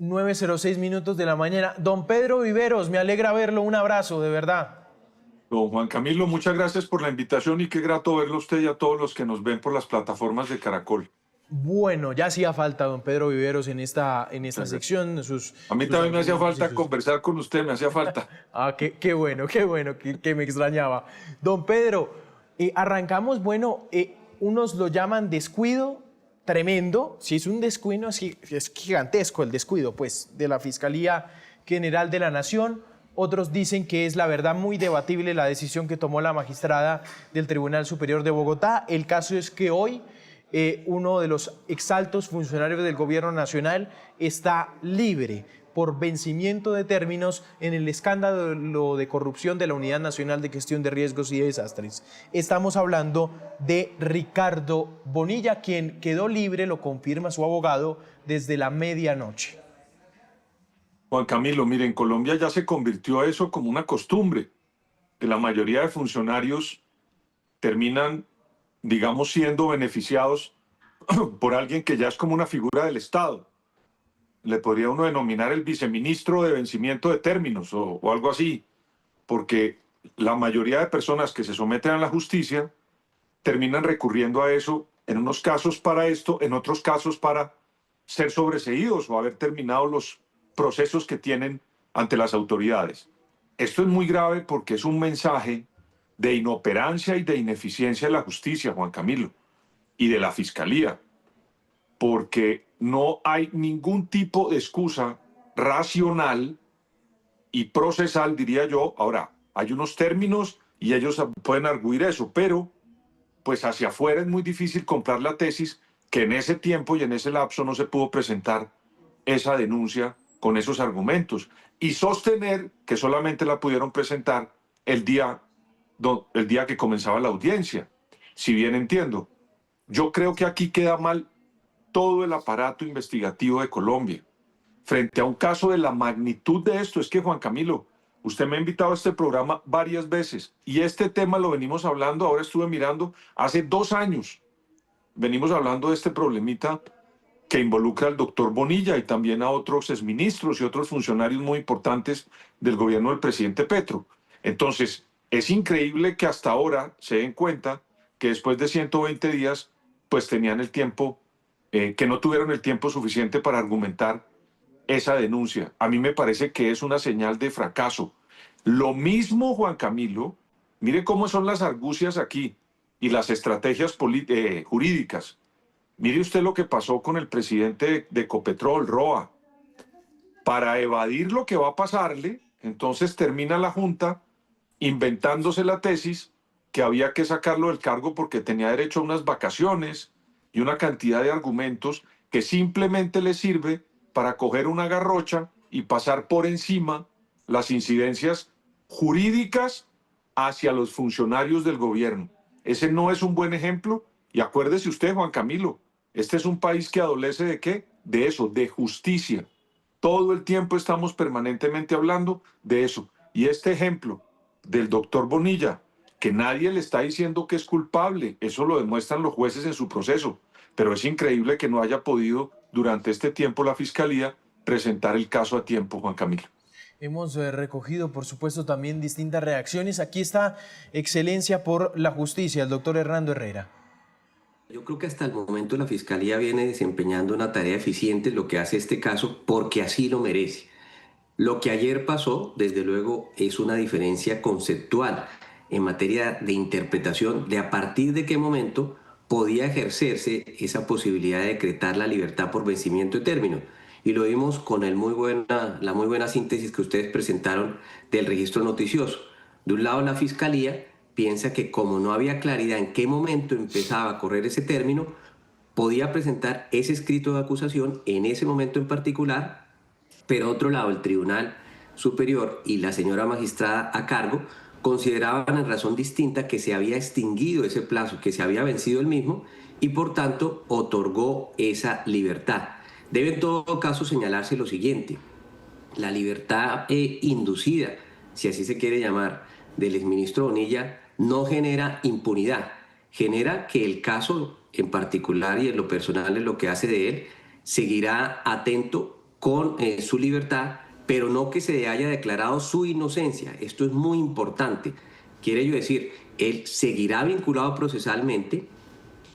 9:06 de la mañana. Don Pedro Viveros, me alegra verlo, un abrazo, de verdad. Don Juan Camilo, muchas gracias por la invitación y qué grato verlo a usted y a todos los que nos ven por las plataformas de Caracol. Bueno, ya hacía falta don Pedro Viveros en esta sección. A mí también me hacía argumentos y falta conversar con usted, me hacía falta. Qué bueno, que me extrañaba. Don Pedro, arrancamos, unos lo llaman descuido tremendo. Si es un descuido, es gigantesco el descuido, pues, de la Fiscalía General de la Nación. Otros dicen que es la verdad muy debatible la decisión que tomó la magistrada del Tribunal Superior de Bogotá. El caso es que hoy uno de los exaltos funcionarios del Gobierno Nacional está libre por vencimiento de términos en el escándalo de corrupción de la Unidad Nacional de Gestión de Riesgos y Desastres. Estamos hablando de Ricardo Bonilla, quien quedó libre, lo confirma su abogado, desde la medianoche. Juan Camilo, mire, en Colombia ya se convirtió eso como una costumbre, que la mayoría de funcionarios terminan, digamos, siendo beneficiados por alguien que ya es como una figura del Estado. Le podría uno denominar el viceministro de vencimiento de términos o algo así, porque la mayoría de personas que se someten a la justicia terminan recurriendo a eso, en unos casos para esto, en otros casos para ser sobreseídos o haber terminado los procesos que tienen ante las autoridades. Esto es muy grave porque es un mensaje de inoperancia y de ineficiencia de la justicia, Juan Camilo, y de la Fiscalía, porque no hay ningún tipo de excusa racional y procesal, diría yo. Ahora, hay unos términos y ellos pueden arguir eso, pero pues hacia afuera es muy difícil comprar la tesis que en ese tiempo y en ese lapso no se pudo presentar esa denuncia con esos argumentos y sostener que solamente la pudieron presentar el día que comenzaba la audiencia. Si bien entiendo, yo creo que aquí queda mal todo el aparato investigativo de Colombia. Frente a un caso de la magnitud de esto, es que Juan Camilo, usted me ha invitado a este programa varias veces y este tema lo venimos hablando, ahora estuve mirando, hace 2 años venimos hablando de este problemita que involucra al doctor Bonilla y también a otros exministros y otros funcionarios muy importantes del gobierno del presidente Petro. Entonces, es increíble que hasta ahora se den cuenta que después de 120 días, pues tenían el tiempo, que no tuvieron el tiempo suficiente para argumentar esa denuncia. A mí me parece que es una señal de fracaso. Lo mismo, Juan Camilo, mire cómo son las argucias aquí y las estrategias jurídicas. Mire usted lo que pasó con el presidente de Ecopetrol, Roa. Para evadir lo que va a pasarle, entonces termina la Junta inventándose la tesis que había que sacarlo del cargo porque tenía derecho a unas vacaciones y una cantidad de argumentos que simplemente le sirve para coger una garrocha y pasar por encima las incidencias jurídicas hacia los funcionarios del gobierno. Ese no es un buen ejemplo. Y acuérdese usted, Juan Camilo, este es un país que adolece ¿de qué? De eso, de justicia. Todo el tiempo estamos permanentemente hablando de eso. Y este ejemplo del doctor Bonilla, que nadie le está diciendo que es culpable, eso lo demuestran los jueces en su proceso, pero es increíble que no haya podido durante este tiempo la Fiscalía presentar el caso a tiempo, Juan Camilo. Hemos recogido, por supuesto, también distintas reacciones. Aquí está Excelencia por la Justicia, el doctor Hernando Herrera. Yo creo que hasta el momento la Fiscalía viene desempeñando una tarea eficiente, lo que hace este caso, porque así lo merece. Lo que ayer pasó, desde luego, es una diferencia conceptual en materia de interpretación de a partir de qué momento podía ejercerse esa posibilidad de decretar la libertad por vencimiento de término. Y lo vimos con la muy buena síntesis que ustedes presentaron del registro noticioso. De un lado, la Fiscalía piensa que como no había claridad en qué momento empezaba a correr ese término, podía presentar ese escrito de acusación en ese momento en particular, pero otro lado, el Tribunal Superior y la señora magistrada a cargo consideraban en razón distinta que se había extinguido ese plazo, que se había vencido el mismo y por tanto otorgó esa libertad. Debe en todo caso señalarse lo siguiente: la libertad inducida, si así se quiere llamar, del exministro Bonilla no genera impunidad, genera que el caso en particular y en lo personal, en lo que hace de él, seguirá atento con su libertad, pero no que se haya declarado su inocencia. Esto es muy importante. Quiere ello decir, él seguirá vinculado procesalmente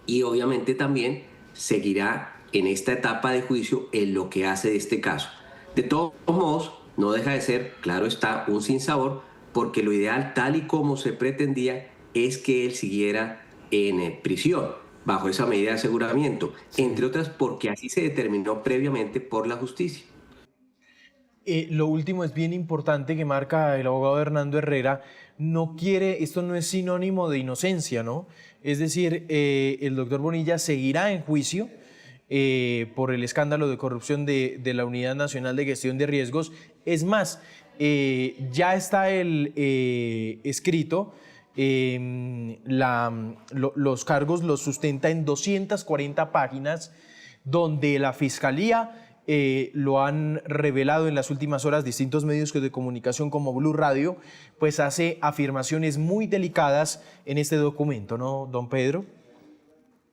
y obviamente también seguirá en esta etapa de juicio en lo que hace de este caso. De todos modos, no deja de ser, claro está, un sinsabor, porque lo ideal, tal y como se pretendía, es que él siguiera en prisión, bajo esa medida de aseguramiento, entre otras porque así se determinó previamente por la justicia. Lo último es bien importante que marca el abogado Hernando Herrera, no quiere, esto no es sinónimo de inocencia, ¿no? Es decir, el doctor Bonilla seguirá en juicio por el escándalo de corrupción de la Unidad Nacional de Gestión de Riesgos. Es más, ya está el escrito, los cargos los sustenta en 240 páginas, donde la Fiscalía lo han revelado en las últimas horas distintos medios de comunicación como Blue Radio, pues hace afirmaciones muy delicadas en este documento, ¿no, don Pedro?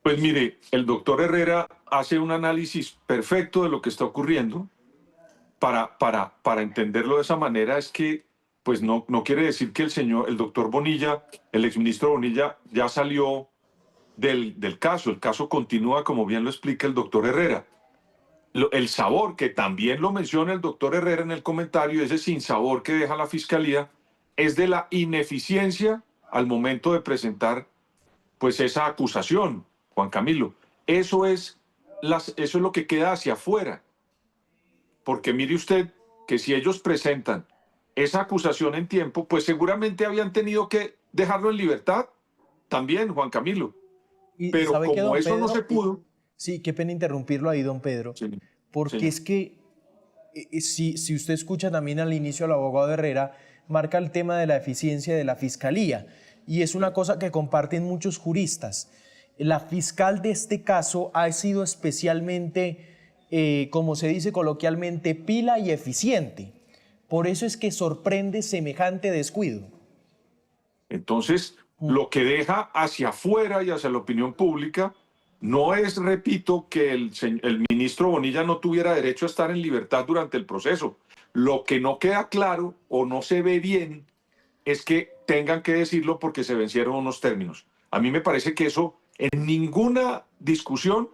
Pues mire, el doctor Herrera hace un análisis perfecto de lo que está ocurriendo. Para entenderlo de esa manera es que pues no quiere decir que el doctor Bonilla, el exministro Bonilla, ya salió del caso. El caso continúa, como bien lo explica el doctor Herrera. El sabor, que también lo menciona el doctor Herrera en el comentario, ese sinsabor que deja la Fiscalía, es de la ineficiencia al momento de presentar pues esa acusación, Juan Camilo. Eso es lo que queda hacia afuera. Porque mire usted que si ellos presentan esa acusación en tiempo, pues seguramente habían tenido que dejarlo en libertad también, Juan Camilo. Y Pero ¿sabe qué, como don eso Pedro? no se pudo... Sí, qué pena interrumpirlo ahí, don Pedro, Sí, porque sí. es que si usted escucha también al inicio al abogado Herrera, marca el tema de la eficiencia de la Fiscalía, y es una cosa que comparten muchos juristas. La fiscal de este caso ha sido especialmente, como se dice coloquialmente, pila y eficiente. Por eso es que sorprende semejante descuido. Entonces, lo que deja hacia afuera y hacia la opinión pública no es, repito, que el ministro Bonilla no tuviera derecho a estar en libertad durante el proceso. Lo que no queda claro o no se ve bien es que tengan que decirlo porque se vencieron unos términos. A mí me parece que eso en ninguna discusión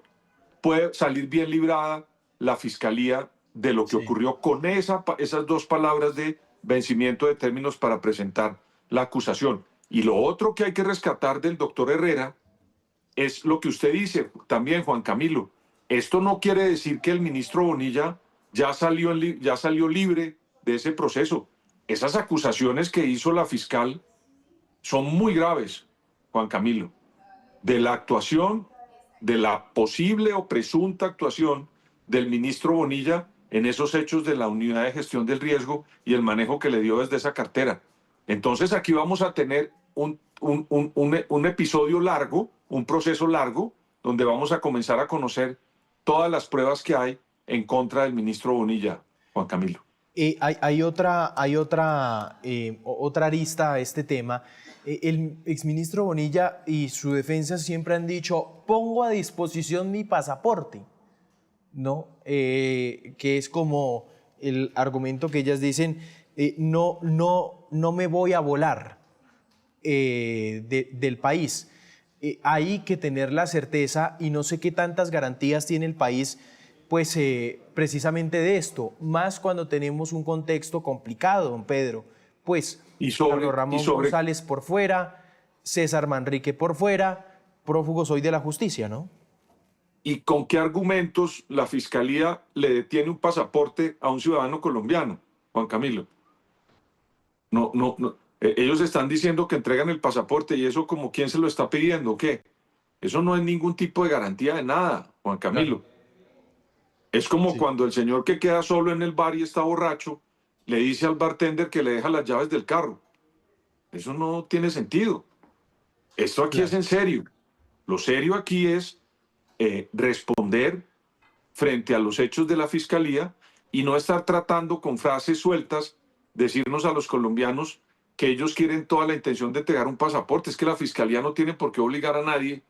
puede salir bien librada la Fiscalía de lo que ocurrió con esas dos palabras de vencimiento de términos para presentar la acusación. Y lo otro que hay que rescatar del doctor Herrera es lo que usted dice también, Juan Camilo. Esto no quiere decir que el ministro Bonilla ya salió libre de ese proceso. Esas acusaciones que hizo la fiscal son muy graves, Juan Camilo, de la actuación, de la posible o presunta actuación del ministro Bonilla en esos hechos de la unidad de gestión del riesgo y el manejo que le dio desde esa cartera. Entonces aquí vamos a tener un episodio largo, un proceso largo, donde vamos a comenzar a conocer todas las pruebas que hay en contra del ministro Bonilla, Juan Camilo. Hay otra arista a este tema. El exministro Bonilla y su defensa siempre han dicho, pongo a disposición mi pasaporte, ¿no? Que es como el argumento que ellas dicen, no me voy a volar del país. Hay que tener la certeza, y no sé qué tantas garantías tiene el país, pues precisamente de esto, más cuando tenemos un contexto complicado, don Pedro. Pues Carlos Ramón González por fuera, César Manrique por fuera, prófugos hoy de la justicia, ¿no? ¿Y con qué argumentos la Fiscalía le detiene un pasaporte a un ciudadano colombiano, Juan Camilo? No. Ellos están diciendo que entregan el pasaporte y eso como quién se lo está pidiendo, ¿o qué? Eso no es ningún tipo de garantía de nada, Juan Camilo. Claro. Es como cuando el señor que queda solo en el bar y está borracho, le dice al bartender que le deja las llaves del carro. Eso no tiene sentido. Esto aquí es en serio. Lo serio aquí es responder frente a los hechos de la Fiscalía y no estar tratando con frases sueltas, decirnos a los colombianos que ellos quieren toda la intención de entregar un pasaporte. Es que la Fiscalía no tiene por qué obligar a nadie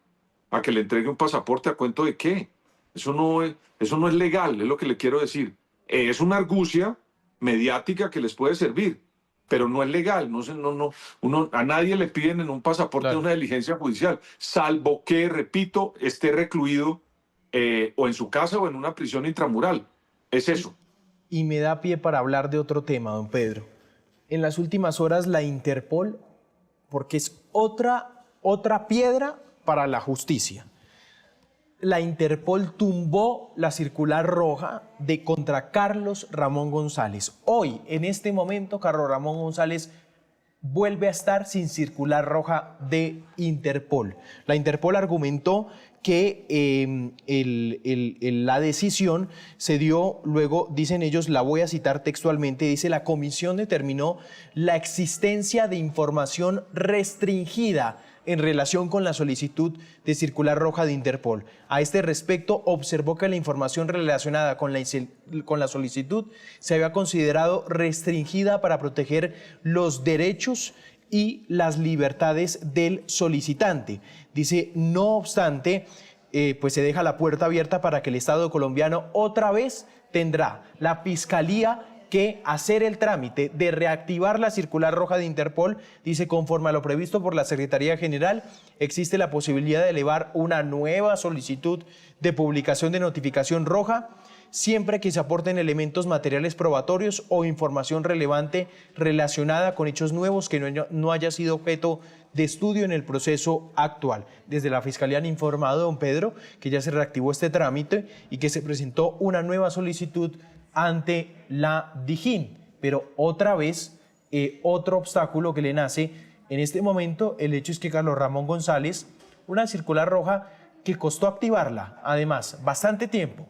a que le entregue un pasaporte. ¿A cuento de qué? Eso no es legal, es lo que le quiero decir. Es una argucia mediática que les puede servir, pero no es legal. A nadie le piden en un pasaporte Claro. una diligencia judicial, salvo que, repito, esté recluido o en su casa o en una prisión intramural. Es eso. Y me da pie para hablar de otro tema, don Pedro. En las últimas horas la Interpol, porque es otra piedra para la justicia. La Interpol tumbó la circular roja de contra Carlos Ramón González. Hoy, en este momento, Carlos Ramón González vuelve a estar sin circular roja de Interpol. La Interpol argumentó que la decisión se dio luego, dicen ellos, la voy a citar textualmente, dice: la comisión determinó la existencia de información restringida en relación con la solicitud de circular roja de Interpol. A este respecto, observó que la información relacionada con la solicitud se había considerado restringida para proteger los derechos y las libertades del solicitante. Dice, no obstante, pues se deja la puerta abierta para que el Estado colombiano otra vez tendrá la Fiscalía que hacer el trámite de reactivar la circular roja de Interpol. Dice, conforme a lo previsto por la Secretaría General, existe la posibilidad de elevar una nueva solicitud de publicación de notificación roja, siempre que se aporten elementos materiales probatorios o información relevante relacionada con hechos nuevos que no haya sido objeto de estudio en el proceso actual. Desde la Fiscalía han informado, don Pedro, que ya se reactivó este trámite y que se presentó una nueva solicitud ante la DIJÍN. Pero otra vez, otro obstáculo que le nace en este momento, el hecho es que Carlos Ramón González, una circular roja que costó activarla, además, bastante tiempo,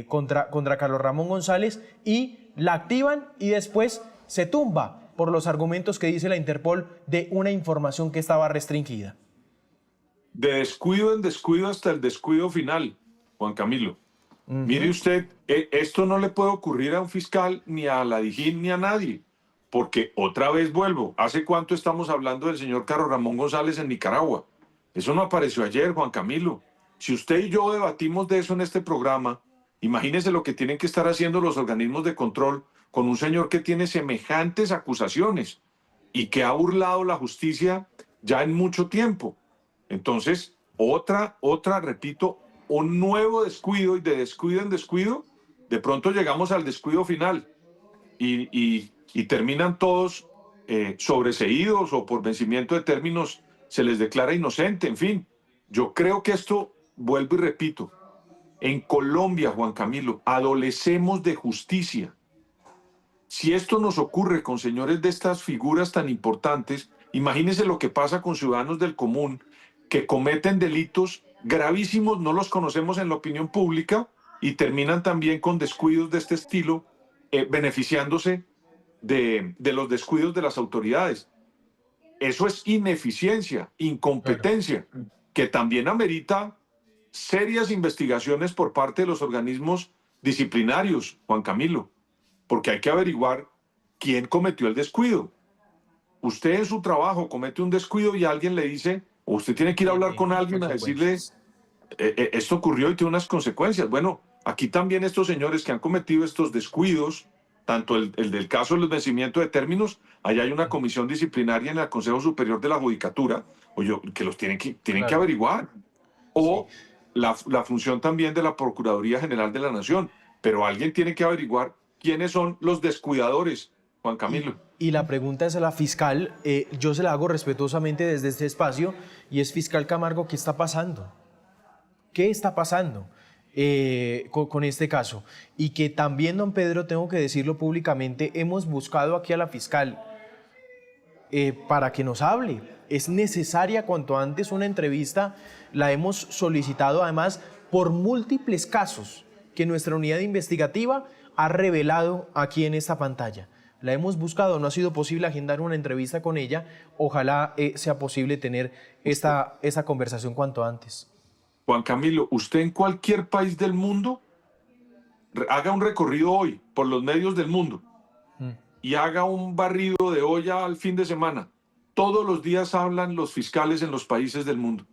contra Carlos Ramón González, y la activan y después se tumba por los argumentos que dice la Interpol de una información que estaba restringida. De descuido en descuido hasta el descuido final, Juan Camilo. Mire usted, esto no le puede ocurrir a un fiscal, ni a la DIJÍN, ni a nadie, porque otra vez vuelvo, ¿hace cuánto estamos hablando del señor Carlos Ramón González en Nicaragua? Eso no apareció ayer, Juan Camilo. Si usted y yo debatimos de eso en este programa, imagínese lo que tienen que estar haciendo los organismos de control con un señor que tiene semejantes acusaciones y que ha burlado la justicia ya en mucho tiempo. Entonces, repito, un nuevo descuido, y de descuido en descuido, de pronto llegamos al descuido final y terminan todos sobreseídos, o por vencimiento de términos se les declara inocente. En fin, yo creo que esto, vuelvo y repito, en Colombia, Juan Camilo, adolecemos de justicia. Si esto nos ocurre con señores de estas figuras tan importantes, imagínense lo que pasa con ciudadanos del común que cometen delitos gravísimos, no los conocemos en la opinión pública, y terminan también con descuidos de este estilo, beneficiándose de los descuidos de las autoridades. Eso es ineficiencia, incompetencia, que también amerita serias investigaciones por parte de los organismos disciplinarios, Juan Camilo, porque hay que averiguar quién cometió el descuido. Usted en su trabajo comete un descuido y alguien le dice, o usted tiene que ir a hablar con alguien a decirle, esto ocurrió y tiene unas consecuencias. Bueno, aquí también estos señores que han cometido estos descuidos, tanto el del caso del vencimiento de términos, allá hay una comisión disciplinaria en el Consejo Superior de la Judicatura, que los tienen que averiguar. O Sí. la función también de la Procuraduría General de la Nación. Pero alguien tiene que averiguar quiénes son los descuidadores, Juan Camilo. Y la pregunta es a la fiscal, yo se la hago respetuosamente desde este espacio, y es: fiscal Camargo, ¿qué está pasando? ¿Qué está pasando con este caso? Y que también, don Pedro, tengo que decirlo públicamente, hemos buscado aquí a la fiscal para que nos hable. Es necesaria cuanto antes una entrevista, la hemos solicitado además por múltiples casos que nuestra unidad investigativa ha revelado aquí en esta pantalla. La hemos buscado, no ha sido posible agendar una entrevista con ella. Ojalá sea posible tener esta conversación cuanto antes. Juan Camilo, usted en cualquier país del mundo, haga un recorrido hoy por los medios del mundo y haga un barrido de olla al fin de semana. Todos los días hablan los fiscales en los países del mundo.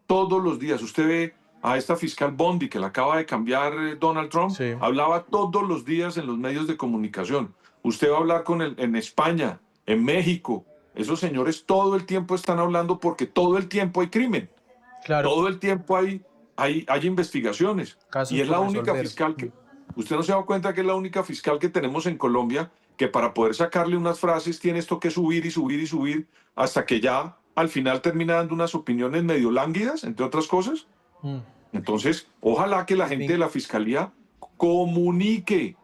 Todos los días. Usted ve a esta fiscal Bondi, que la acaba de cambiar Donald Trump, Sí. hablaba todos los días en los medios de comunicación. Usted va a hablar en España, en México. Esos señores todo el tiempo están hablando porque todo el tiempo hay crimen. Claro, Todo el tiempo hay investigaciones. casos Y es por la única resolver. fiscal que... Usted no se da cuenta que es la única fiscal que tenemos en Colombia que para poder sacarle unas frases tiene esto que subir y subir y subir hasta que ya al final termina dando unas opiniones medio lánguidas, entre otras cosas. Mm. Entonces, ojalá que la gente de la fiscalía comunique,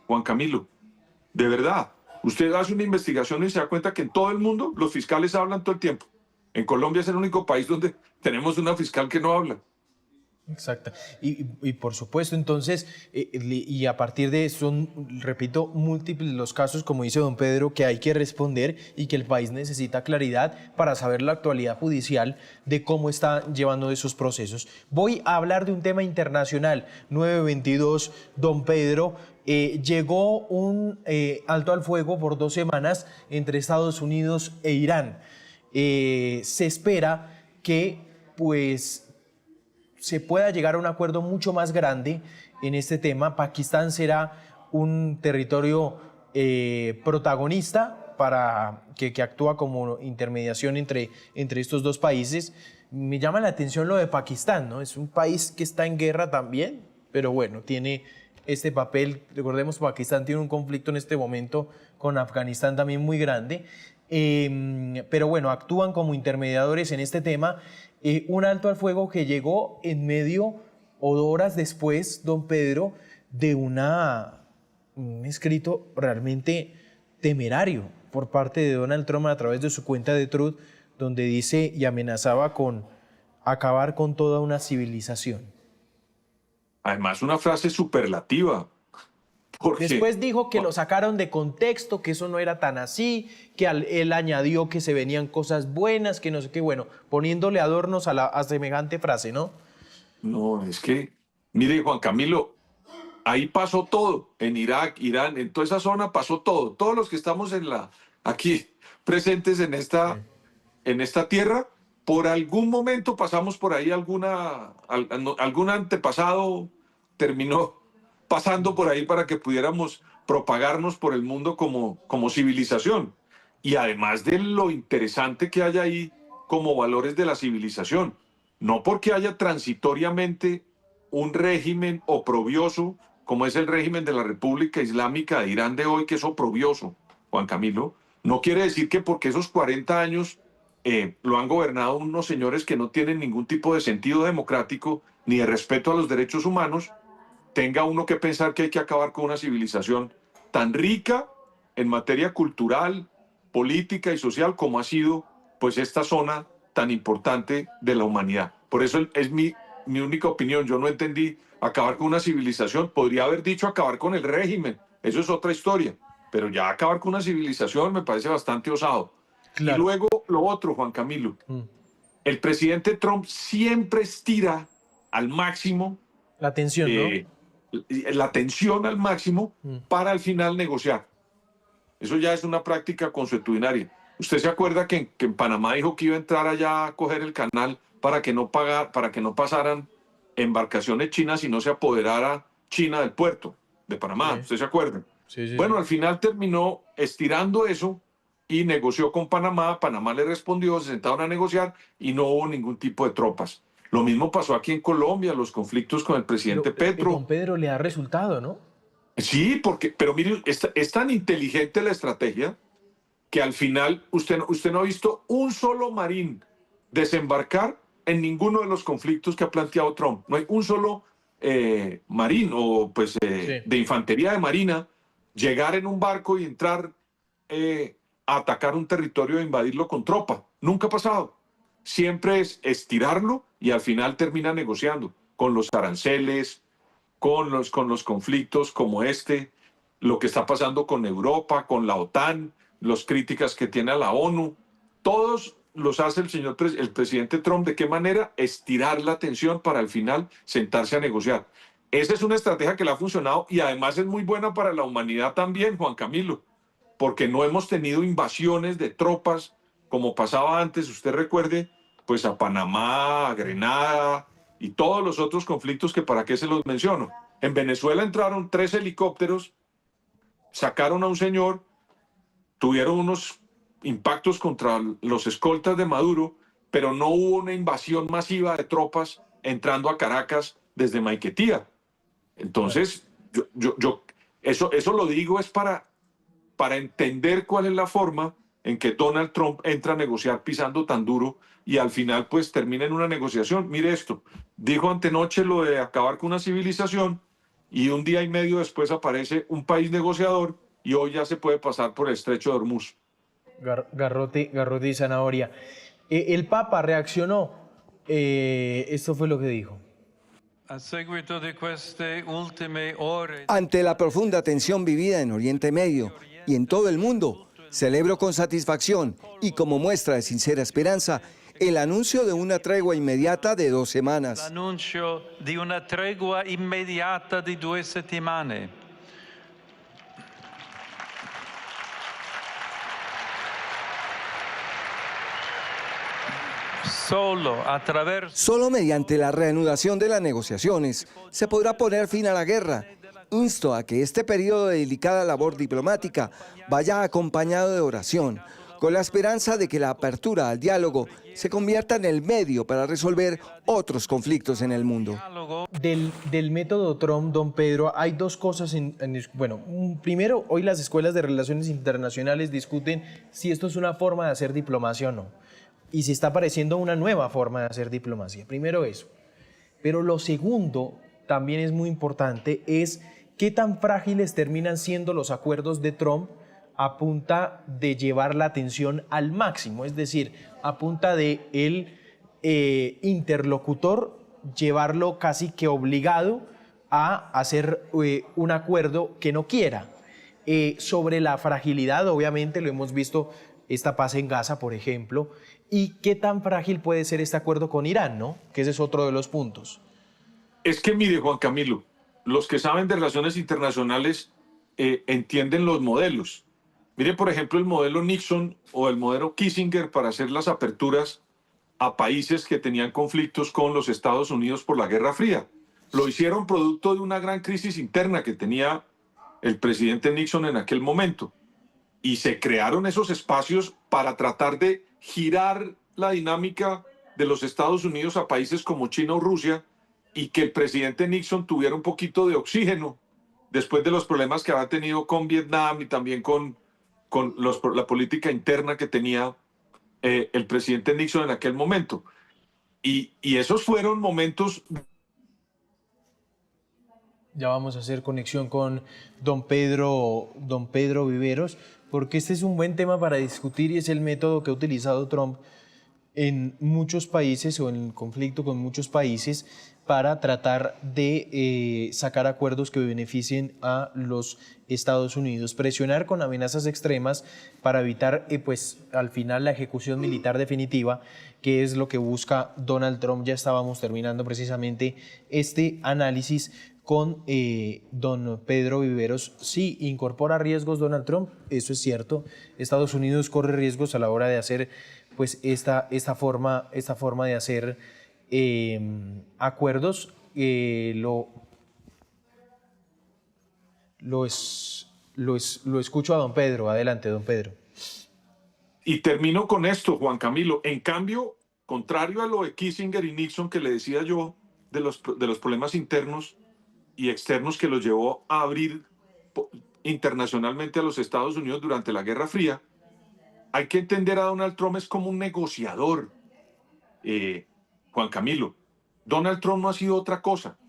Juan Camilo, de verdad. Usted hace una investigación y se da cuenta que en todo el mundo los fiscales hablan todo el tiempo. En Colombia es el único país donde tenemos una fiscal que no habla. Exacto. Y por supuesto, entonces, y a partir de eso, repito, múltiples los casos, como dice don Pedro, que hay que responder y que el país necesita claridad para saber la actualidad judicial de cómo está llevando esos procesos. Voy a hablar de un tema internacional. 9:22, don Pedro. Llegó un alto al fuego por 2 semanas entre Estados Unidos e Irán. Se espera que, pues, se pueda llegar a un acuerdo mucho más grande en este tema. Pakistán será un territorio protagonista para que actúa como intermediación entre estos dos países. Me llama la atención lo de Pakistán, ¿no? Es un país que está en guerra también, pero bueno, tiene este papel. Recordemos, Pakistán tiene un conflicto en este momento con Afganistán también muy grande. Pero bueno, actúan como intermediadores en este tema. Un alto al fuego que llegó en medio o horas después, don Pedro, de un escrito realmente temerario por parte de Donald Trump a través de su cuenta de Truth, donde dice y amenazaba con acabar con toda una civilización. Además, una frase superlativa. Porque, Después dijo que lo sacaron de contexto, que eso no era tan así, que él añadió que se venían cosas buenas, que no sé qué, bueno, poniéndole adornos a semejante frase, ¿no? no, es que, mire, Juan Camilo, ahí pasó todo. En Irak, Irán, en toda esa zona pasó todo. Todos los que estamos aquí presentes en esta tierra, por algún momento pasamos por ahí algún antepasado terminó pasando por ahí para que pudiéramos propagarnos por el mundo como civilización. Y además de lo interesante que hay ahí como valores de la civilización, no porque haya transitoriamente un régimen oprobioso, como es el régimen de la República Islámica de Irán de hoy, que es oprobioso, Juan Camilo, no quiere decir que porque esos 40 años lo han gobernado unos señores que no tienen ningún tipo de sentido democrático ni de respeto a los derechos humanos, tenga uno que pensar que hay que acabar con una civilización tan rica en materia cultural, política y social como ha sido pues esta zona tan importante de la humanidad. Por eso es mi única opinión. Yo no entendí acabar con una civilización. Podría haber dicho acabar con el régimen. Eso es otra historia. Pero ya acabar con una civilización me parece bastante osado. Claro. Y luego lo otro, Juan Camilo. El presidente Trump siempre estira al máximo La tensión, ¿no? la tensión al máximo para al final negociar. Eso ya es una práctica consuetudinaria. ¿Usted se acuerda que en Panamá dijo que iba a entrar allá a coger el canal para que no pasaran embarcaciones chinas y no se apoderara China del puerto de Panamá? Sí. ¿Usted se acuerda? Sí. Bueno, al final terminó estirando eso y negoció con Panamá. Panamá le respondió, se sentaron a negociar y no hubo ningún tipo de tropas. Lo mismo pasó aquí en Colombia, los conflictos con el presidente Petro. Don Pedro le ha resultado, ¿no? Sí, pero mire, es tan inteligente la estrategia que al final usted no ha visto un solo marín desembarcar en ninguno de los conflictos que ha planteado Trump. No hay un solo marín o pues de infantería de marina llegar en un barco y entrar a atacar un territorio e invadirlo con tropa. Nunca ha pasado. Siempre es estirarlo y al final termina negociando con los aranceles, con los conflictos como lo que está pasando con Europa, con la OTAN, las críticas que tiene a la ONU. Todos los hace el presidente Trump. ¿De qué manera? Estirar la tensión para al final sentarse a negociar. Esa es una estrategia que le ha funcionado y además es muy buena para la humanidad también, Juan Camilo, porque no hemos tenido invasiones de tropas como pasaba antes. Usted recuerde, pues a Panamá, a Grenada, y todos los otros conflictos que para qué se los menciono. En Venezuela entraron 3 helicópteros, sacaron a un señor, tuvieron unos impactos contra los escoltas de Maduro, pero no hubo una invasión masiva de tropas entrando a Caracas desde Maiquetía. Entonces, eso lo digo es para entender cuál es la forma en que Donald Trump entra a negociar pisando tan duro y al final pues termina en una negociación. Mire esto, dijo antenoche lo de acabar con una civilización y un día y medio después aparece un país negociador y hoy ya se puede pasar por el estrecho de Hormuz. Garrote y zanahoria. El Papa reaccionó. Esto fue lo que dijo. Ante la profunda tensión vivida en Oriente Medio y en todo el mundo, celebro con satisfacción y como muestra de sincera esperanza el anuncio de una tregua inmediata de 2 semanas. L'annuncio di una tregua immediata di 2 settimane. Solo mediante la reanudación de las negociaciones se podrá poner fin a la guerra. Insto a que este periodo de delicada labor diplomática vaya acompañado de oración, con la esperanza de que la apertura al diálogo se convierta en el medio para resolver otros conflictos en el mundo. Del método Trump, don Pedro, hay 2 cosas. Primero, hoy las escuelas de relaciones internacionales discuten si esto es una forma de hacer diplomacia o no. Y si está apareciendo una nueva forma de hacer diplomacia. Primero eso. Pero lo segundo, también es muy importante, es qué tan frágiles terminan siendo los acuerdos de Trump a punta de llevar la tensión al máximo. Es decir, a punta de el interlocutor llevarlo casi que obligado a hacer un acuerdo que no quiera. Sobre la fragilidad, obviamente, lo hemos visto, esta paz en Gaza, por ejemplo, y qué tan frágil puede ser este acuerdo con Irán, ¿no? Que ese es otro de los puntos. Es que mire, Juan Camilo, los que saben de relaciones internacionales entienden los modelos. Mire, por ejemplo, el modelo Nixon o el modelo Kissinger para hacer las aperturas a países que tenían conflictos con los Estados Unidos por la Guerra Fría. Lo hicieron producto de una gran crisis interna que tenía el presidente Nixon en aquel momento. Y se crearon esos espacios para tratar de girar la dinámica de los Estados Unidos a países como China o Rusia y que el presidente Nixon tuviera un poquito de oxígeno después de los problemas que había tenido con Vietnam y también con la política interna que tenía el presidente Nixon en aquel momento. Y esos fueron momentos. Ya vamos a hacer conexión con don Pedro Viveros, porque este es un buen tema para discutir y es el método que ha utilizado Trump en muchos países o en conflicto con muchos países para tratar de sacar acuerdos que beneficien a los Estados Unidos, presionar con amenazas extremas para evitar pues al final la ejecución militar definitiva, que es lo que busca Donald Trump. Ya estábamos terminando precisamente este análisis con don Pedro Viveros. Sí, incorpora riesgos Donald Trump, eso es cierto. Estados Unidos corre riesgos a la hora de hacer pues esta forma de hacer acuerdos. Lo escucho a don Pedro. Adelante, don Pedro. Y termino con esto, Juan Camilo. En cambio, contrario a lo de Kissinger y Nixon que le decía yo de los problemas internos y externos que los llevó a abrir internacionalmente a los Estados Unidos durante la Guerra Fría, hay que entender a Donald Trump es como un negociador. Juan Camilo, Donald Trump no ha sido otra cosa.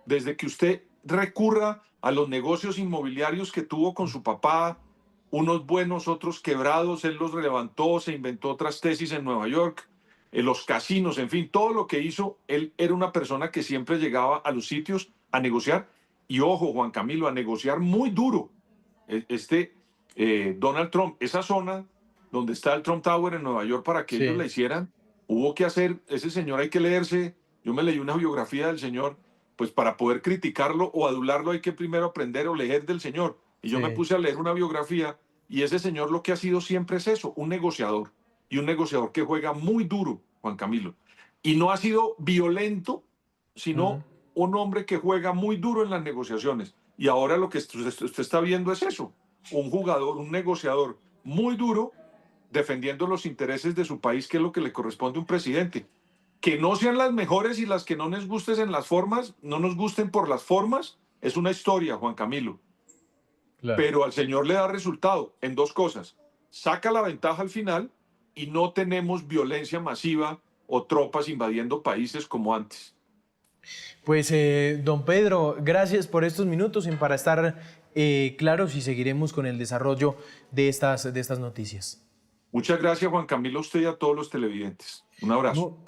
Desde que usted recurra a los negocios inmobiliarios que tuvo con su papá, unos buenos, otros quebrados, él los levantó, se inventó otras tesis en Nueva York, los casinos, en fin, todo lo que hizo, él era una persona que siempre llegaba a los sitios a negociar, y ojo, Juan Camilo, a negociar muy duro. Donald Trump, esa zona donde está el Trump Tower en Nueva York, para que ellos la hicieran, hubo que hacer, ese señor hay que leerse, yo me leí una biografía del señor, pues para poder criticarlo o adularlo hay que primero aprender o leer del señor. Y yo me puse a leer una biografía y ese señor lo que ha sido siempre es eso, un negociador. Y un negociador que juega muy duro, Juan Camilo. Y no ha sido violento sino un hombre que juega muy duro en las negociaciones. Y ahora lo que usted está viendo es eso, un jugador, un negociador muy duro, defendiendo los intereses de su país, que es lo que le corresponde a un presidente. Que no sean las mejores y las que no nos gusten en las formas, no nos gusten por las formas, es una historia, Juan Camilo. Claro. Pero al señor le da resultado en dos cosas. Saca la ventaja al final y no tenemos violencia masiva o tropas invadiendo países como antes. Pues, don Pedro, gracias por estos minutos y para estar claros, y seguiremos con el desarrollo de estas noticias. Muchas gracias, Juan Camilo, a usted y a todos los televidentes. Un abrazo.